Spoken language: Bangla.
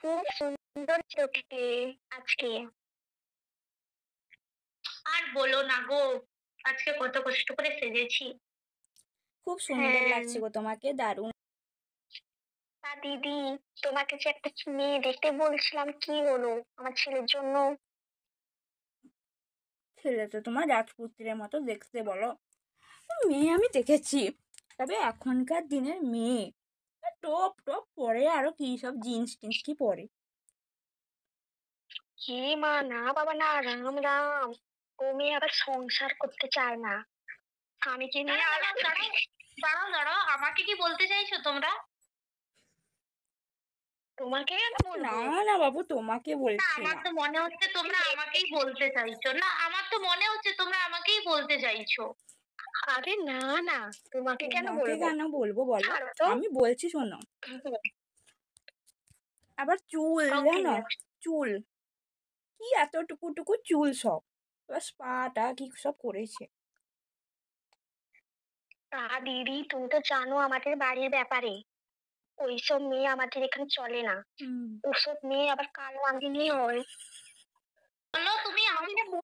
খুব সুন্দর চোখে আজকে। আর বলো না গো, আজকে কত কষ্ট করে সেজেছি। খুব সুন্দর হ্যাঁ। লাগছে গো তোমাকে, দারুণ। তা দিদি, তোমাকে যে একটা মেয়ে দেখতে বলছিলাম, কি হলো আমার ছেলের জন্য? ছেলেটা তোমার রাজপুত্রের মতো দেখতে বলো। মেয়ে আমি দেখেছি, তবে এখনকার দিনের মেয়ে টপ টপ পরে, আরো কি সব জিন্স টিন্স কি পরে। হে মা, না বাবা না, রাম রাম। ও মেয়ে আবার সংসার করতে চায় না, স্বামীকে নিয়ে দাঁড়াও দাঁড়াও, আমাকে কি বলতে চাইছো তোমরা? তোমাকে কেন না বলবো? না বাবু, তোমাকে না, বলছি আমার না। তো মনে হচ্ছে তোমরা আমাকেই বলতে চাইছো। না, আমার তো মনে হচ্ছে তোমরা আমাকেই বলতে চাইছো। আরে না না, তোমাকে কেন তোমাকে বলবো? কেন বলবো বলো? ছাড়ো তো। আমি বলছি শোনো। আবার চুল, ওকে। জানো, চুল কি এতটুকু টুকু চুল সব, এবার স্পাটা কি সব করেছে। তা দিদি, তুমি তো জানো আমাদের বাড়ির ব্যাপারে, ওইসব মেয়ে আমাদের এখানে চলে না। হুম। ওসব মেয়ে আবার কালো আঙ্গুলি হয়। বলো তুমি, আমি